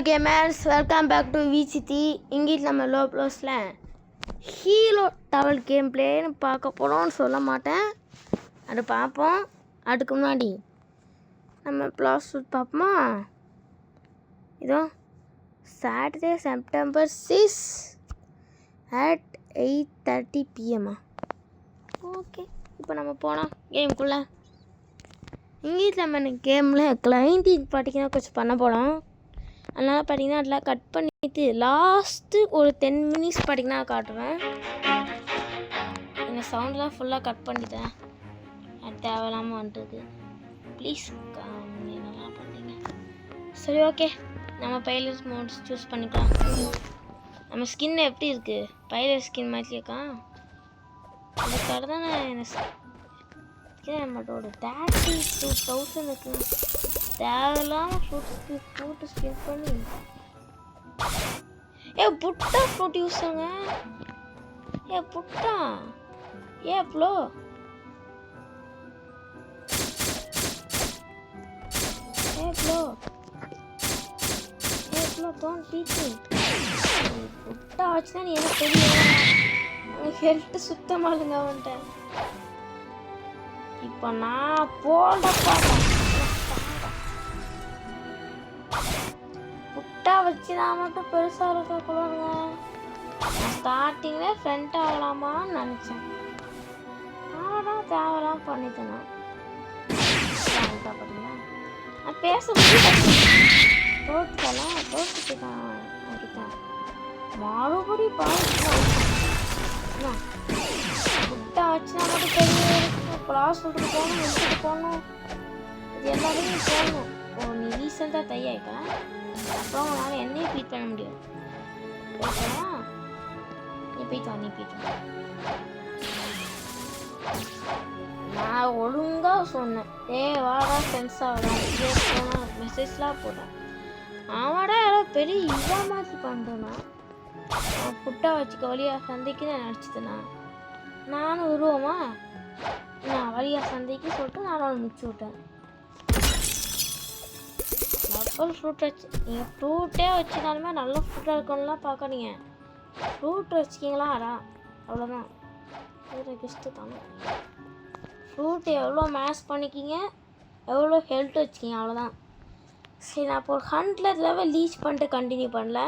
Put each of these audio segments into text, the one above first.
gamers, welcome back to VCT. இங்கிட்டு நம்ம low ப்ளஸில் ஹீரோ டவல் கேம் பிளேன்னு பார்க்க போகிறோம்னு சொல்ல மாட்டேன். அது பார்ப்போம். அதுக்கு முன்னாடி நம்ம ப்ளாஸ் பார்ப்போமா? இதோ Saturday September 6 at 8:30 PM. Okay, இப்போ நம்ம போகலாம் கேமுக்குள்ளே. இங்கிட்டு நம்ம கேமில் கிளைண்டிங் பார்த்தீங்கன்னா கொஞ்சம் பண்ண போகிறோம். அதனால் பார்த்தீங்கன்னா அதெல்லாம் கட் பண்ணிவிட்டு லாஸ்ட்டு ஒரு 10 minutes பார்த்தீங்கன்னா காட்டுவேன். இந்த சவுண்டெலாம் ஃபுல்லாக கட் பண்ணிட்டேன். அது தேவையில்லாமல் வந்துட்டுது. ப்ளீஸ் என்னெல்லாம் பண்ணுறீங்க? சரி, ஓகே, நம்ம பைலட் மோட்ஸ் சூஸ் பண்ணிக்கலாம். நம்ம ஸ்கின் எப்படி இருக்குது? பைலட் ஸ்கின் மாதிரி இருக்கா? அதுக்காக தான் நான் நம்மளோட 32,000 இருக்கு. தேவையில்லாமல் ஃப்ரூட்டு ஸ்பின் பண்ணி புட்டா ஃப்ரூட் யூஸ் பண்ணுங்க. புட்டா ப்ளோ don't beat me. புட்டா வச்சுதான் நீ என்ன தெரியும்? ஹெல்த் சுத்தமாலுங்க அவன்கிட்ட. இப்போ நான் போடப்பா புட்டா வச்சு நான் மட்டும் பெருசாக இருக்கக்கூடாதுங்க. நான் ஸ்டார்டிங்கில் ஃப்ரெண்ட் ஆகலாமான்னு நினச்சேன். ஆனால் தேவையெல்லாம் பண்ணிட்டேன். பார்த்தீங்களா, நான் பேச தோற்றுக்கலாம் மறுபடி புட்டா வச்சு நான் மட்டும் பெரிய கிளாஸ் விட்டுட்டு போகணும், எடுத்துகிட்டு போகணும். இது எல்லாத்தையும் போகணும். நீ ரீசெண்டாக தையாயிட்டா அப்புறம் உங்களால் என்னையும் பீட் பண்ண முடியும். ஓகேவா? நீ போயிட்டு நான் ஒழுங்காக சொன்னேன். வாடா ஃப்ரெண்ட்ஸாக வரேன். இதே போனால் மெசேஜ்லாம் போட்டேன். அவடா யாரோ பெரிய இவா மாதிரி பண்ணுறேன்னா புட்டா வச்சுக்க வழியா சந்தைக்கு நான் நினச்சிட்டேனா? நானும் உருவமா நான் வழியா சந்தைக்கு சொல்லிட்டு நான் அவனை முடிச்சு விட்டேன். லப்பல் ஃப்ரூட் வச்சு நீங்கள் ஃப்ரூட்டே வச்சுனாலுமே நல்ல ஃப்ரூட்டாக இருக்கணும்லாம் பார்க்குறீங்க. ஃப்ரூட் வச்சுக்கிங்களா? அவ்வளோதான். வேறு கிஸ்ட்டு தானே. ஃப்ரூட் எவ்வளோ மேஷ் பண்ணிக்கிங்க, எவ்வளோ ஹெல்த் வச்சுக்கிங்க, அவ்வளோதான். சரி, நான் இப்போ 100 லெவல் ரீச் பண்ணிட்டு கண்டினியூ பண்ணல.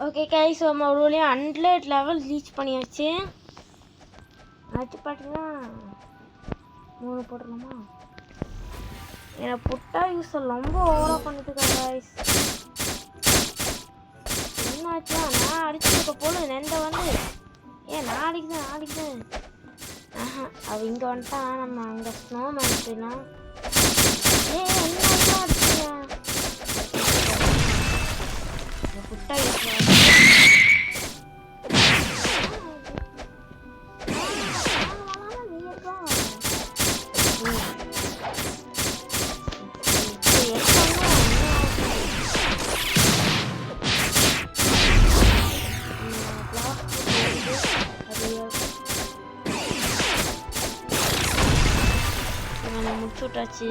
ஓகே கைஸ், நம்ம ஒரு 100 லெவல் ரீச் பண்ணியாச்சு. ஆச்சு பார்த்தீங்கன்னா 3 போட்டுடலாமா? எனக்கு புட்டா யூஸ் ரொம்ப ஓவராக பண்ணிட்டு கைஸ். என்னாச்சுன்னா நான் அடிச்சுருக்க போல நெண்டை வந்து நான் அடிக்குதேன். அவ இங்கே வந்துட்டான். நம்ம அங்கே ஸ்னோமேன் போயிடலாம். என்ன அடிச்சுங்க புட்டா யூஸ் முடிச்சுட்டாச்சு.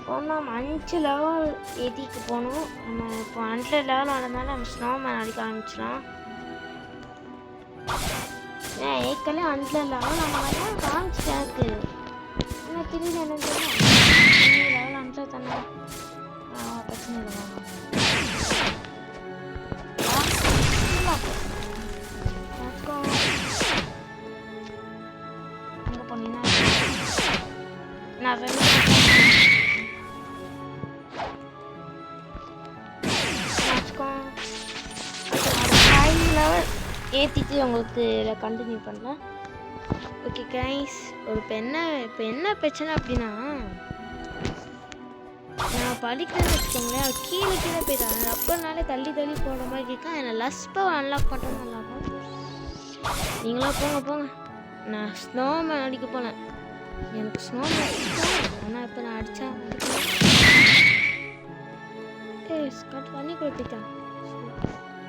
போனால் 5 லெவல் ஏற்றிக்கு போகணும். நம்ம இப்போ 100 லெவல் ஆனதுனால நம்ம ஸ்னோமேன் அடிக்க ஆரம்பிச்சிடலாம். ஏற்கனவே 100 லெவல் நம்ம வந்து காமிச்சிட்டேன். என்ன திடீர்னு என்ன தெரியும் லெவல் 100 தானே பிரச்சனை இல்லை. அங்கே போனீங்கன்னா நான் ஏற்றிட்டு உங்களுக்கு இதில் கண்டினியூ பண்ணலாம். ஓகே கைஸ், இப்போ என்ன பிரச்சனை அப்படின்னா, நான் படிக்கிறேன்னு வச்சுக்கோங்களேன், கீழே போயிட்டாங்க. அப்போனாலே தள்ளி போகிற மாதிரி இருக்கா. என்னை லஸ்பை அன்லாக் பண்ணுறது நல்லாயிருக்கும். நீங்களாம் போங்க. நான் ஸ்னோமேன் அடிக்க போனேன். எனக்கு ஸ்னோமேன் ஆனால் இப்போ நான் அடித்தா தண்ணி குழப்பிட்டான்.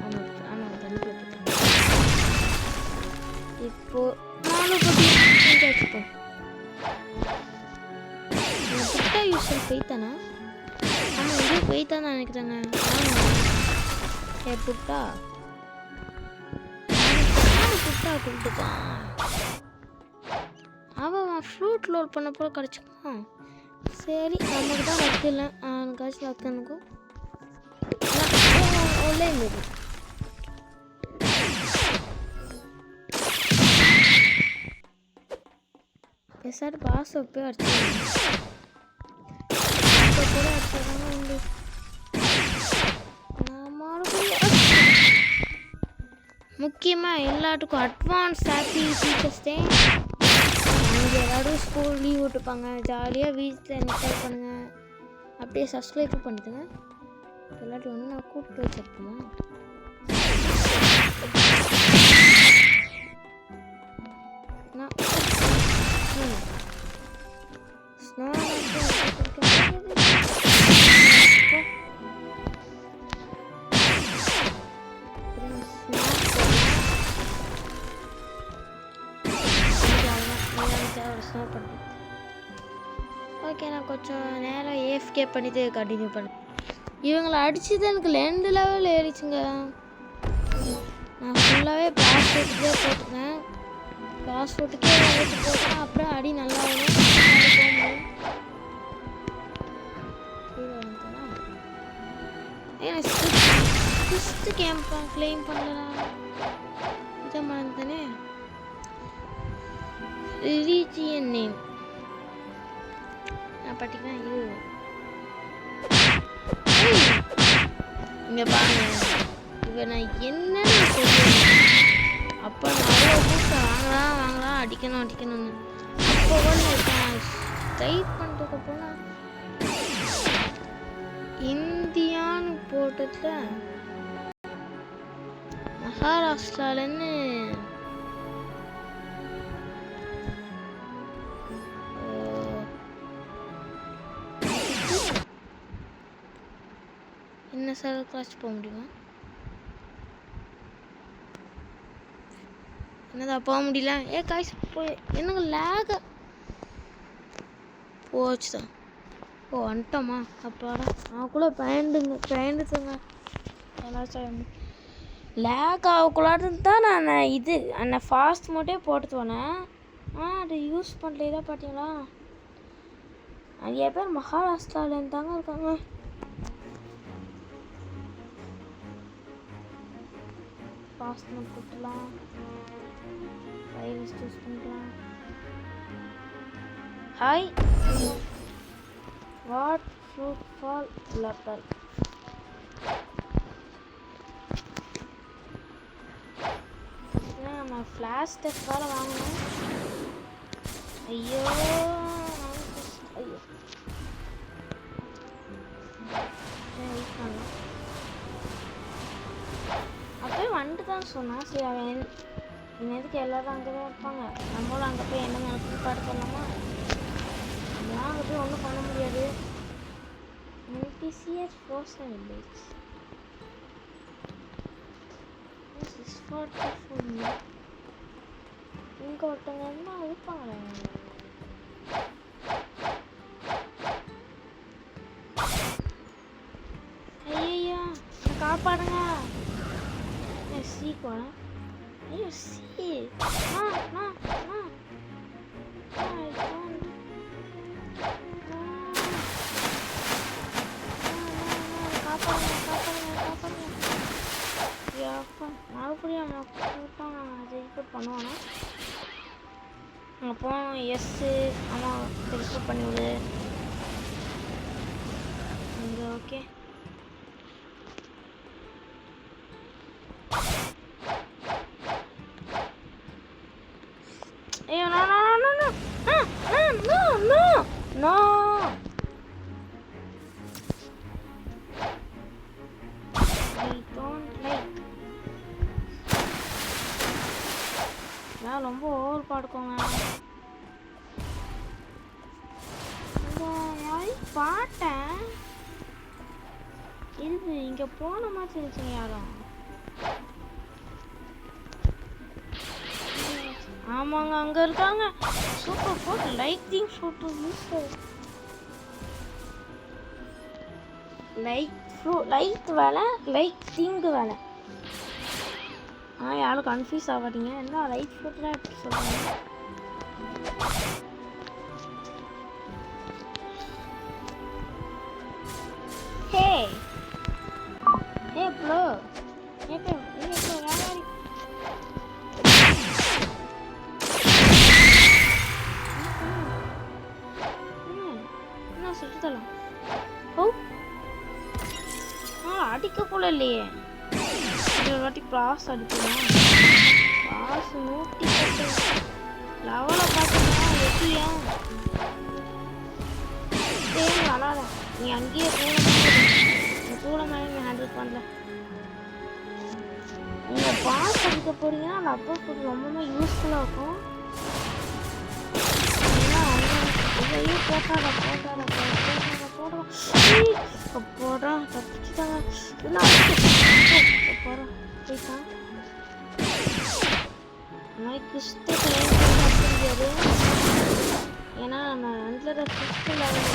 ஆமாம் தண்ணி குழப்பிட்டான். இப்போ நானும் வச்சுப்போம். புட்டா யூஸ் போய்த்தானா? ஆமாம், இது போய் தான் நினைக்கிறேங்க. ஏ புட்டா புட்டா கூப்பிட்டுப்பான். அவன் ஃப்ளூட் லோட் பண்ண போல கிடச்சிப்பான். சரி நமக்கு தான் லக்கு இல்லை. அவனுக்காச்சும் லக்கு எனக்கும் ஒல்லே இருந்தது. சார் பாஸ் போய் அடிச்சு கூட அடிச்சாதாங்க உண்டு. முக்கியமாக எல்லாத்துக்கும் அட்வான்ஸ் ஹாப்பி டீச்சர்ஸ் டே. அங்கே எல்லாரும் ஸ்கூல் லீவ் விட்டுப்பாங்க. ஜாலியாக வீட்டில் என்ஜாய் பண்ணுங்கள். அப்படியே சப்ஸ்கிரைப் பண்ணிட்டுங்க. எல்லாத்தையும் ஒன்று நான் கூப்பிட்டு வச்சிருக்கோமா? ஓகே நான் கொஞ்சம் நேரம் ஏஃப்கே பண்ணிட்டு கண்டினியூ பண்ணேன். இவங்களை அடிச்சது எனக்கு 2 லெவல் ஏறிச்சுங்க. நான் ஃபுல்லாகவே பாஸ் போட்டுக்கே போட்டுருந்தேன். பாஸ் போட்டுக்கே போட்டேன். அப்புறம் அடி நல்லா வரும். ஃபஸ்ட்டு கேம்ப் கிளைம் பண்ணலாம். இதை மறந்துதானே. ரிலீஜியன் நேம் பார்த்தீங்கன்னா இங்கே பாருங்க. இவ நான் என்னன்னு சொல்லுவேன். அப்போ நிறைய கூட்டம் வாங்கலாம் அடிக்கணும்னு. அப்போ டைப் பண்ணுறதுக்கு போனால் இந்தியான்னு போட்டதுல மகாராஷ்டிராலன்னு என்ன சார் கிளாஸ் போக முடியுமா? என்னதான் போக முடியல. காய்ஸ் போய் என்னங்க லேக போச்சுதான். வந்துட்டோமா? அப்பாடா நான் கூட பயந்துட்டுங்க. லேக் ஆகக்கூடாதுன்னு தான் நான் இது அந்த ஃபாஸ்ட் மோட்டே போட்டு போனேன். அது யூஸ் பண்ணல. இதாக பார்த்தீங்களா? நிறைய பேர் மகாராஷ்டிராவிலேருந்து தாங்க இருக்காங்க. ஃபாஸ்ட் மோட் கொடுத்துலாம். வைரஸ் யூஸ் பண்ணிக்கலாம். ஹாய் வாட் ஃப்ரூட் ஃபால் லெப்பல். நம்ம ஃப்ளாஷ் டெஸ்ட் வேறு வாங்கணும். ஐயோ அப்படியே வந்துட்டு தான் சொன்னான். சரி அவன் எதுக்கு எல்லாரும் அங்கே தான் இருப்பாங்க. நம்மளும் அங்கே போய் என்ன நினைச்சு பாட்டு பண்ணலாமா? அதெல்லாம் அங்கே போய் ஒன்றும் பண்ண முடியாது. NPCS Frozen Village. This is for me. இங்கே ஒருத்தவங்க என்ன இருப்பாங்க. ஐயோ காப்பாடுங்க. சீக்கிரம் ஐயோ சி மறுபடியும் ரிப்போர்ட் பண்ணுவானா? அங்கே போனோம். எஸ்ஸு ஆமாம் ரிப்போர்ட் பண்ணி விடு. இங்கே ஓகே. ஐயோ no no no no no no no. நான் ரொம்ப ஓவர் பாடுக்கோங்க. யாரையும் பாட்டேன் இது இங்கே போன மாதிரி இருந்துச்சுங்க. யாரும் ஆமாங்க அங்கே இருக்காங்க. சூப்பர் போட்டு லைட்டிங் போட்டு லைட் வேலை லைட் திங்கு வேலை. யாரும் கன்ஃபியூஸ் ஆகாதீங்க. என்ன லைட் ஃப்ரூட்லாம் எப்படி சொல்கிறாங்க? ஹே ப்ரோ என்ன சுற்றுத்தலாம்? அடிக்க போல இல்லையே. ஒரு வாட்டி கிளாஸ் அடிக்கலாம். கிளாஸ் 110 லெவலை பார்த்தோம்னா எப்படியா சரி வராத. நீ அங்கேயே கூட மேலே நீ ஹேண்டில் பண்ணல. நீங்கள் பாஸ் அடிக்க போறீங்கன்னா அந்த அப்போ ஃபுட் ரொம்பவே யூஸ்ஃபுல்லாக இருக்கும். ஏன்னா அவங்க போடுறா தப்பிச்சுட்டாங்க. போகிறோம் போயிட்டான். முடியாது. ஏன்னா நம்ம அன்லர் ஃபிஃப்த் லெவல்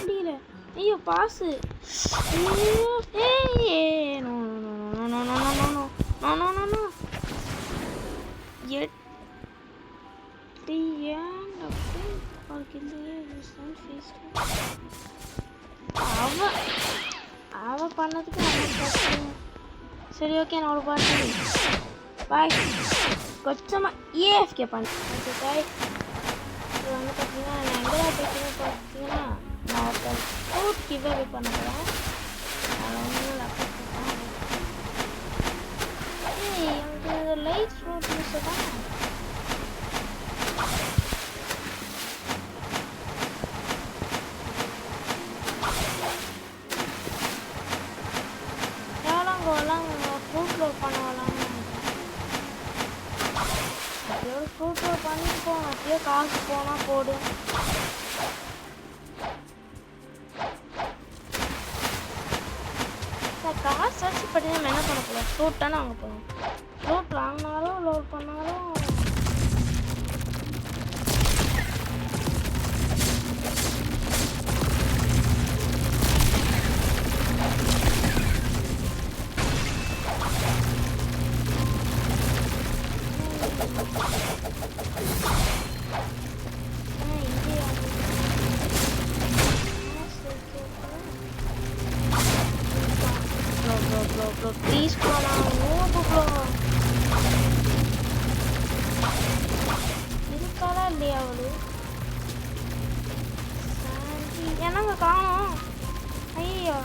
முடியல. ஐயோ பாஸ். அவ பண்ணதுக்கு சரி ஓகே நான் ஒரு பாட்டு பாய் கொஞ்சமா ஏஎஃப்கே பண்ணேன். பாய் இது வந்து பார்த்தீங்கன்னா நான் எங்கே போய்ட்டுன்னு பார்த்தீங்கன்னா நான் ஒருத்தர் ஃபுட் கிவ்அவே பண்ண போகிறேன். அதில் வந்து லேப்டாப் எனக்கு லைட் ஃப்ரூட் யூஸ் தான். ஃப்ரூட் ரோல் பண்ண வரலாம்னு அப்படியே ஒரு ஃப்ரூட் ரோல் பண்ணிட்டு போகணும். அப்படியே காசு போனால் போடு. காசு வச்சு பார்த்தீங்கன்னா நம்ம என்ன பண்ண போகிறோம்? ஃப்ரூட் தானே வாங்க போகிறோம். ஃப்ரூட் வாங்கினாலும் லோட் பண்ணாலும் ப்ளீஸ் போகலாம். இருக்காளா இல்லையா அவளு? என்னங்க காணும்? ஐயோ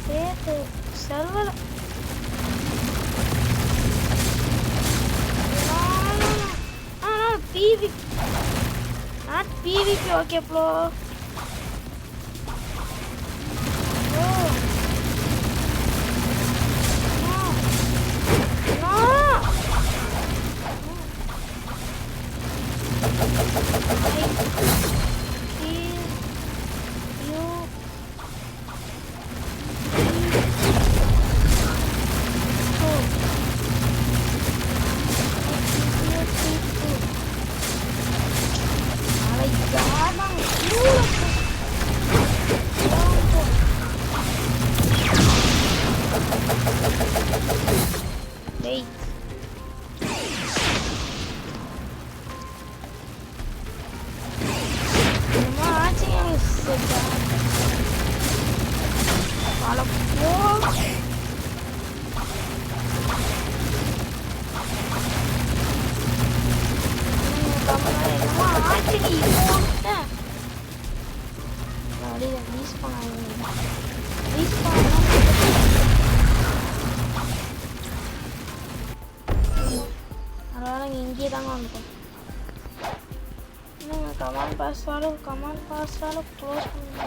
பேத்து செல்வல PvP not PvP. okay bro. இங்கே தாங்க வந்துட்டோம். என்னங்க கமாண்ட் பாஸ்டாலும் க்ளோஸ் பண்ணுங்க.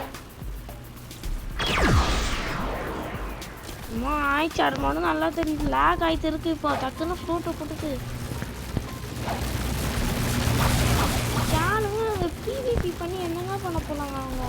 அம்மா ஆயிடுச்சு. அது மட்டும் நல்லா தெரியுது. லேக் ஆகிட்டு இருக்கு. இப்போ டக்குன்னு ஃப்ரூட்டை கொடுத்து யாருங்க PvP பண்ணி என்னங்க பண்ண போனாங்க அவங்க?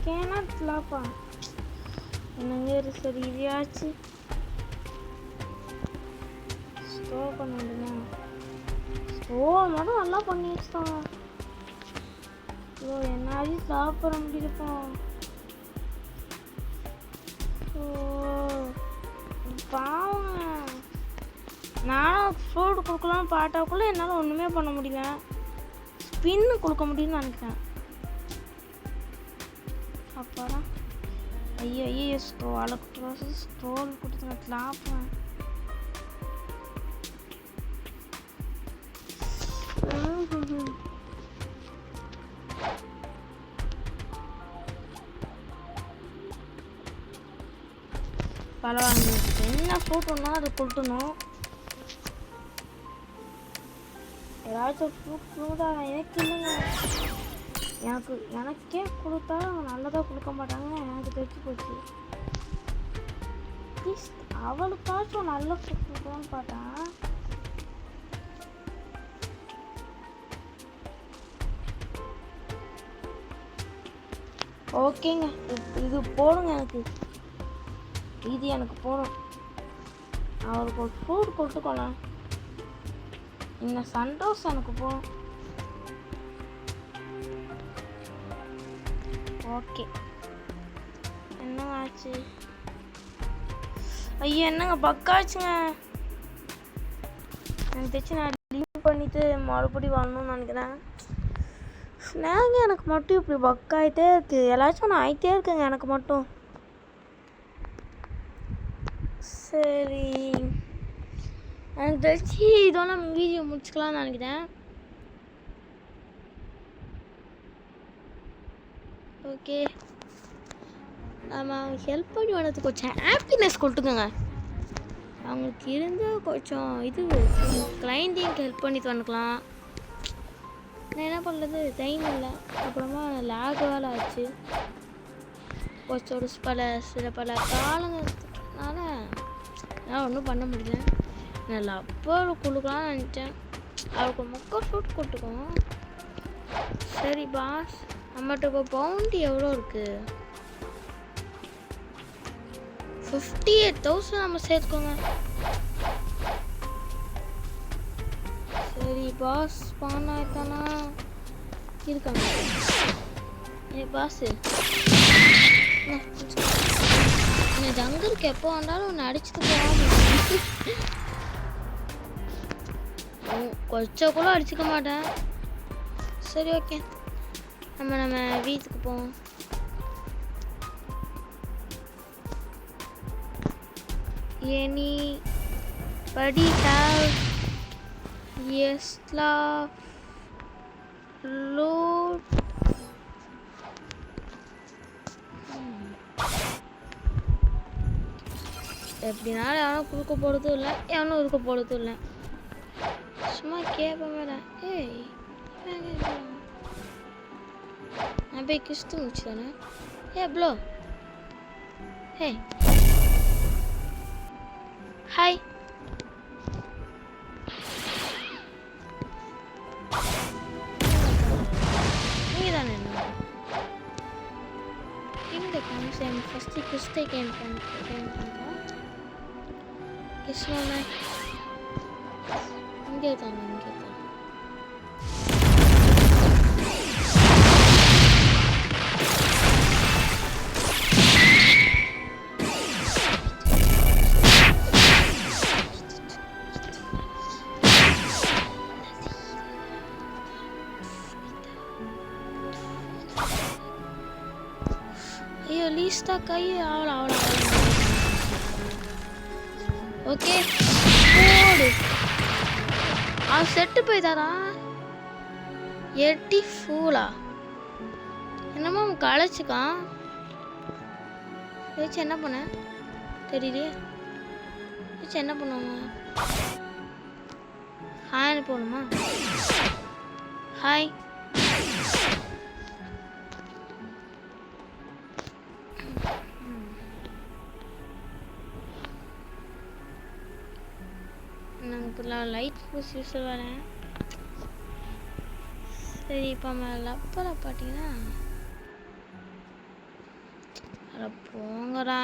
கேனாட் லாப்பா என்னங்க சரி இதையாச்சு ஸ்டோர் பண்ண முடியுமா? ஸ்டோர் மட்டும் நல்லா பண்ணி வச்சுட்டாங்க. ஐயோ என்னாலையும் சாப்பிட முடியலப்பா. ஓ பாவங்க, நானும் ஃபுட் கொடுக்கலாம்னு பாட்டாக்குள்ளே என்னால் ஒன்றுமே பண்ண முடியல. ஸ்பின்னு கொடுக்க முடியும்னு நினைக்கிறேன். அப்புறம் ஐயோ ஐயோ ஸ்டோல் கொடுத்துங்க லாப்பேன். பரவாயில்ல, என்ன ஃப்ரூட் ஒன்றா அதை கொடுக்கணும். ஏதாச்சும் ஃப்ரூட்டா எனக்கு இல்லைங்க. எனக்கே கொடுத்தா நல்லதாக கொடுக்க மாட்டாங்க. எனக்கு தெரிஞ்சு போச்சு. ப்ளீஸ் அவளுக்காச்சும் நல்ல ஃப்ரூட் கொடுக்கலான்னு பார்த்தா ஓகேங்க. இது போடுங்க, எனக்கு போடும். அவருக்கு ஒரு ஃப்ரூட் கொடுத்துக்கோலாம். இந்த சந்தோஷம் எனக்கு போகும். ஓகே, என்னங்க ஆச்சு? ஐயோ என்னங்க பக்காச்சுங்க. எனக்கு தெரிச்சு நான் லீவ் பண்ணிவிட்டு மறுபடியும் வரணும்னு நினைக்கிறேன். ஸ்னாங்க எனக்கு மட்டும் இப்படி பக்காயிட்டே இருக்குது. எல்லாச்சும் ஒன்று ஆகிட்டே இருக்குங்க எனக்கு மட்டும். சரி, எனக்கு தெரிச்சு இதோட வீடியோ முடிச்சுக்கலாம்னு நினைக்கிறேன். ஓகே, நம்ம ஹெல்ப் பண்ணி வர்றதுக்கு கொஞ்சம் ஹாப்பினஸ் கொடுத்துக்கோங்க. அவங்களுக்கு இருந்து கொஞ்சம் இது கிளைண்டிங்க்கு ஹெல்ப் பண்ணி தந்துக்கலாம். நான் என்ன பண்ணுறது, டைம் இல்லை. அப்புறமா லேக் வேலை ஆச்சு. கொஞ்சம் சில பல காலங்கள்னால என்னால் ஒன்றும் பண்ண முடியல. நான் லப்பர் கொடுக்கலான்னு நினச்சேன். அவருக்கு முக்க ஃப்ரூட் கொடுத்துக்கோம். சரி பாஸ், நம்மகிட்ட இப்போ பவுண்டி எவ்வளோ இருக்குது? 58,000 நம்ம சேர்த்துக்கோங்க. சரி பாஸ், ஸ்பான் ஆயிட்டானா இருக்காங்க. பாஸு ஜங்கருக்கு எப்போ வந்தாலும் ஒன்று அடிச்சுட்டு போகாம கொஞ்சம் கூட அடிச்சுக்க மாட்டேன். சரி ஓகே, நம்ம வீட்டுக்கு போவோம். Anybody have Yesla load? எப்படினாலும் எவனும் கொடுக்க போகிறதும் இல்லை, எவனும் இருக்க போகிறதும் இல்லை. சும்மா கேட்பேன் மேலே. ஏய் நான் போய் கிறிஸ்து முடிச்சு தானே. ப்ளோ ஹே ஹாய். நீங்கள் தானே என்ன இந்த கான்செப்ட் ஃபஸ்ட்டு கிறிஸ்தை கேம் பண்ணுறோம். கிறிஸ்துவ இங்கே தாங்க, இங்கே தான். ஐயோ லீஸ்டா கை ஆவல. ஓகே போடு. அவன் செட்டு போய்தாரா? எட்டி ஃபூலா என்னமோ அவன் களைச்சிக்கான். ஏச்சு என்ன பண்ண தெரியலையே. ஏச்சு என்ன பண்ணுவாங்க? ஹாய்னு போகணுமா? ஹாய். நாங்கள் லைட் ஃபோர்ஸ் யூஸ் வரேன். சரி இப்போ நம்ம லப்பரை பார்த்தீங்கன்னா அட போங்கடா.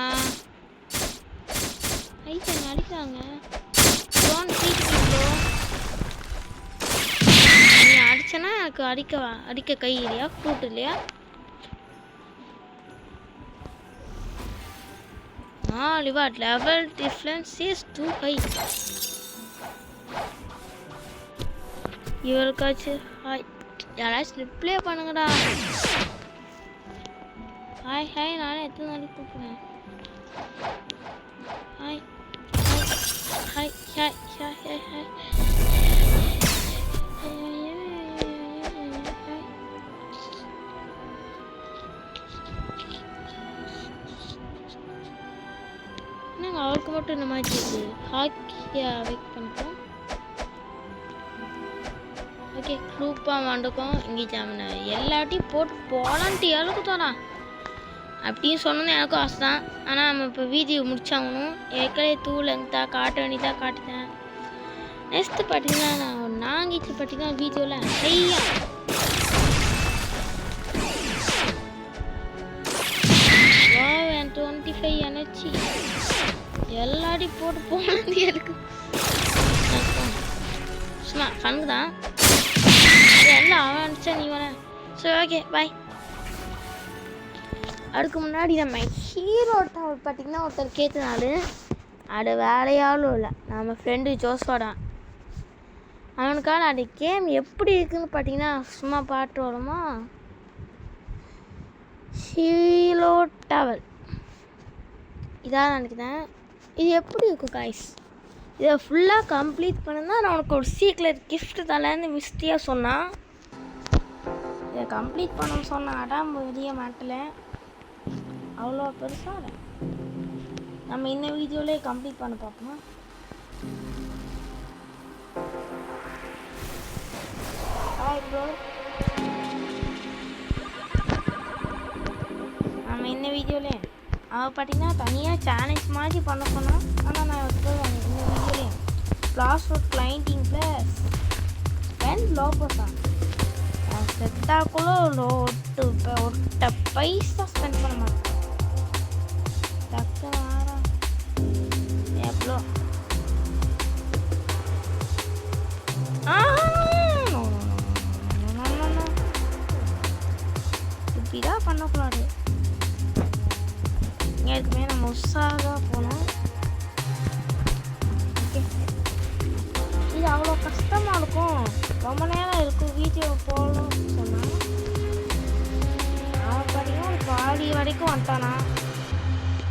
ஐயா அடிக்கிறாங்க. Phone bro. நீ அடிச்சனா எனக்கு அடிக்க கை இல்லையா, ஃப்ரூட் இல்லையா? லிவாட் level difference is too high. இவருக்காச்சு ஹாய். யாராச்சும் ரிப்ளே பண்ணுங்கடா. ஹாய் ஹாய், நானே எத்தனை நாளைக்கு கூப்பிடுறேன். Hi hi hi hi hi hi. என்னங்க அவருக்கு மட்டும் இந்த மாதிரி இருக்குது. ஹாக்கியா வெயிட் பண்ணிப்போம். ஓகே குரூப்பாக வந்துக்கும். இங்கே ஜாமின் எல்லாட்டையும் போட்டு போலான்ட்டு அளவுக்கு தோணா அப்படின்னு சொன்னோன்னு எனக்கும் ஆசை தான். ஆனால் நம்ம இப்போ வீடியோ முடிச்சாகணும். ஏற்கனவே லெங்க்தாக காட்ட வேண்டியதாக காட்டுறேன். நெக்ஸ்ட்டு பார்த்தீங்கன்னா நான் நாங்கிச்சு பார்த்தீங்கன்னா வீடியோவில் ஐயா 25 எனர்ஜி எல்லாத்தையும் போட்டு போனது இருக்கு. சும்மா ஃபனுக்கு தான் எல்லாம் அவன் அடிச்சா நீ வர. சரி ஓகே பாய். அதுக்கு முன்னாடி நம்ம ஹீரோ டவர் பார்த்திங்கன்னா ஒருத்தர் கேட்டனால அது வேலையாலும் இல்லை, நம்ம ஃப்ரெண்டு ஜோஸ்வாடா. அவனுக்கான அது கேம் எப்படி இருக்குதுன்னு பார்த்தீங்கன்னா சும்மா பாட்டு வருமா. ஹீரோ டவர் இதான் நினைக்கிறேன். இது எப்படி இருக்கும் காய்ஸ், இதை ஃபுல்லாக கம்ப்ளீட் பண்ணா நான் உனக்கு ஒரு சீக்ரெட் கிஃப்ட் தரேன்னு மிஸ்டியாக சொன்னான். இதை கம்ப்ளீட் பண்ணணும்னு சொன்னாடா பெரிய மேட்டில் அவ்வளோ பெருசாக நம்ம இந்த வீடியோலேயே கம்ப்ளீட் பண்ண பார்ப்போமா. ஹாய் ப்ரோ, நம்ம இந்த வீடியோலே அவள் பார்த்தீங்கன்னா தனியாக சேலஞ்ச் மாதிரி பண்ண சொன்னான். ஆனால் நான் இந்த வீடியோலே பிளாஸ்ட் கிளைண்டிங் ப்ளஸ் பென் லோபோஸான் செத்தாக்குள்ள ஒட்ட பைசா ஸ்பெண்ட் பண்ண மாட்டேன். டக்கு வாரா எவ்வளோ இப்படிதான் பண்ணக்கூடாது. எதுக்குமே நம்ம உஷாராக போகணும். ஓகே இது அவ்வளோ கஷ்டமாக இருக்கும், ரொம்ப நேரம் இருக்கும் வீடியோ போகணும்னு சொன்னால். அவன் பார்த்தீங்கன்னா ஒரு பாதி வரைக்கும் வந்துட்டானா,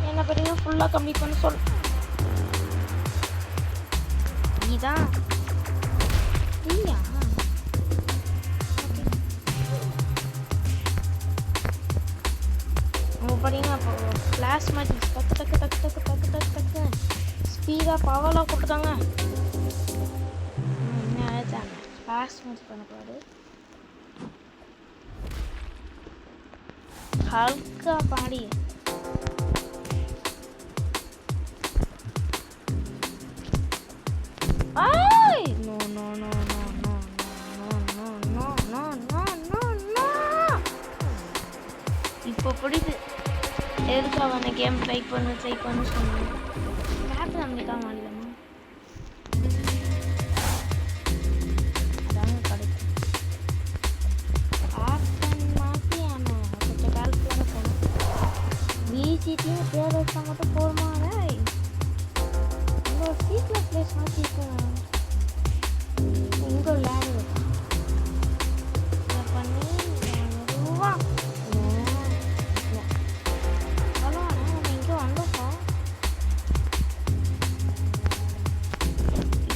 என்ன பார்த்தீங்கன்னா ஃபுல்லாக கம்ப்ளீட் பண்ண சொல். இதுதான் இல்லையா பார்த்தீங்கன்னா இப்போ ஃப்ளாஷ் மாதிரி டக்கு டக்கு டக்கு டக்கு டக்கு டக்கு டக்கு ஸ்பீடாக பவராக கொடுத்தாங்க. என்ன ஆயிடுச்சாங்க ஃப்ளாஷ் மாதிரி பண்ணக்கூடாது. ஹல்கா body no no no no no no no no no no no. இப்போ பிடிக்குது எதுக்கு அவன் கேம் ட்ரை பண்ணு சொன்னான். கேட்டு நம்பிக்கா மாட்டலாமா அதாங்க கிடைக்கும். ஆப்ஷன் மாற்றி ஆனால் கொஞ்சம் காலத்தில் போகணும். விசிடியும் பேர் வச்சா மட்டும் போதுமானே. இன்னொரு சீட்டில் பிளேஸ் மாற்றி இருக்கேன். இங்கே லேண்ட் பண்ணி ரூபா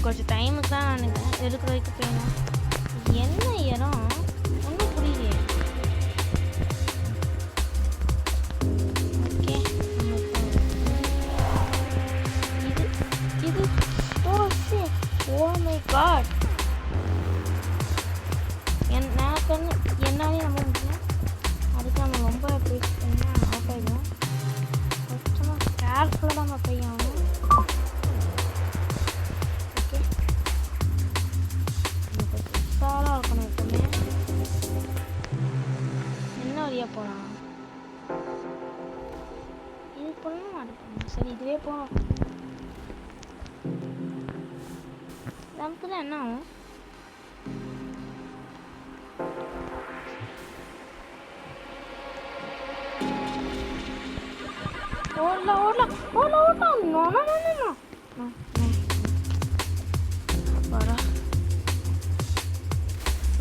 கொஞ்சம் டைமுக்கு தான் நான் எடுக்கிற வரைக்கும் போயணும். என்ன இடம் ஒன்றும் புரியலையே. ஓகே இது ஓ மை காட் எனக்கு என்னாலே நம்ப முடியல. அதுக்கு நம்ம ரொம்ப பேஸ் பண்ணால் அவுட் ஆகிடும். கொஞ்சமாக கேர்ஃபுல்லாக நம்ம பையன் மாட்டேன். சரி இதுவே போகணும். நமக்கு தான் என்ன ஆகும்?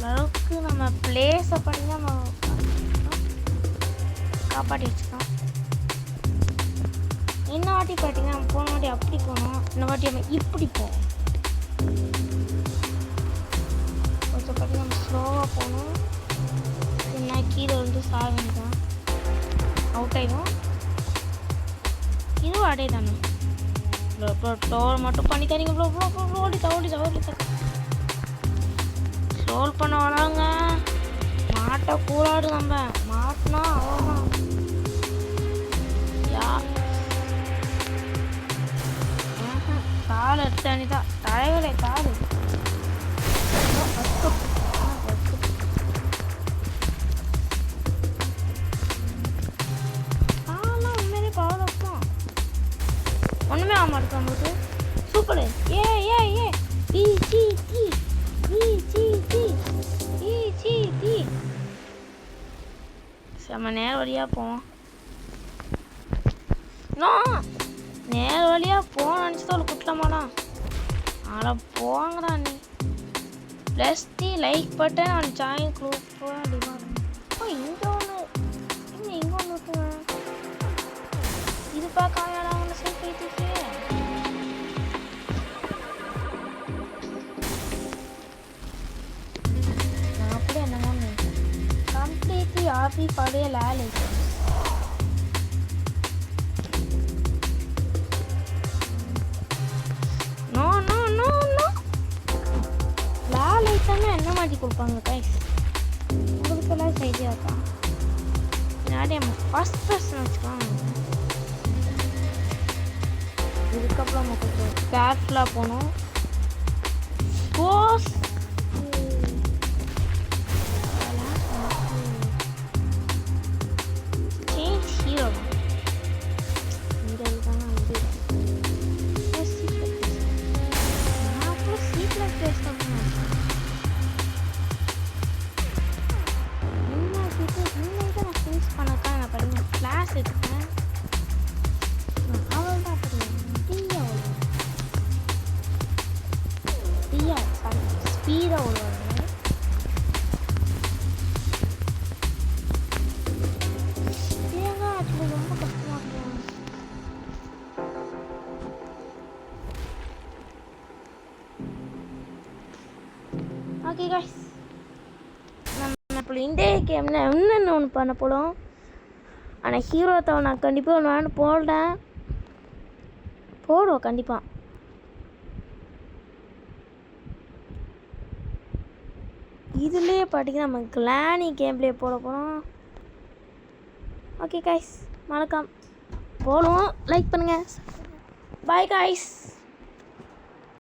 அளவுக்கு நம்ம பிளேஸை பண்ணி நம்ம காப்பாற்றி வச்சுக்கலாம். இந்த வாட்டி பார்த்தீங்கன்னா நம்ம போன வாட்டி அப்படி போனோம், இந்த வாட்டி நம்ம இப்படி போவோம். கொஞ்சம் பார்த்தீங்கன்னா நம்ம ஸ்லோவாக போகணும். என்ன கீழே வந்து சாவிங்க தான் அவுட் ஆகிடும். இதுவும் அடே தானே. டோர் மட்டும் பண்ணி தரீங்க ப்ரோ. ஓடித்தா ஸ்லோல் பண்ண வராங்க. மாட்டக்கூடாது. நம்ம மாட்டினா அவ்வளோதான். கால் எடுத்து அணிதான் தலைவரே கால் உண்மையிலே பவர் வைப்போம். ஒன்றுமே ஆக மாட்டேன் நம்மளுக்கு. சூப்பரு. ஏ செம்ம நேர வழியாக போவோம். நேர வழியாக போக நினச்சதோ ஒரு குட்டமாடா. ஆனால் போங்கடா நீ. ப்ளஸ் லைக் பட்டன் நான் ஜாயின் குரூப் அப்படிமா. இங்கே ஒன்று இருக்குங்க. இது பார்க்காமடா ஒன்று சேர்த்து நான் அப்படி என்னங்க கம்ப்ளீட்லி ஆஃபி பழைய லேலை என்ன மாட்டி கொடுப்பாங்க கைஸ். உங்களுக்கு எல்லாம் ஐடியா இருக்கா? நிறைய ஃபர்ஸ்ட் பர்சன் வச்சுக்கலாம். இதுக்கப்புறம் நம்ம கொஞ்சம் கேர்ஃபுல்லாக போகணும். சேஞ்ச் ஹீரோ இந்த இதுதாங்க இது. நான் கூட சீக்கிரம் பேச கிளாஸ் எடுத்தேன். அவள் தான் ஸ்பீடாக ஓடுவாங்க. ஏங்க ஆக்சுவலி ரொம்ப கஷ்டமாக இருக்கும். ஓகே காய்ஸ், நம்ம இப்போ இந்த கேமில் இன்னொன்று ஒன்று பண்ண போகிறோம். ஆனால் ஹீரோ தவிர நான் கண்டிப்பாக ஒன்று போடுவோம் கண்டிப்பாக. இதுலேயே பார்த்தீங்கன்னா நம்ம கிளானி கேம் பிளே போட போகிறோம். ஓகே காய்ஸ், மறக்காம போடுவோம். லைக் பண்ணுங்கள். Bye guys.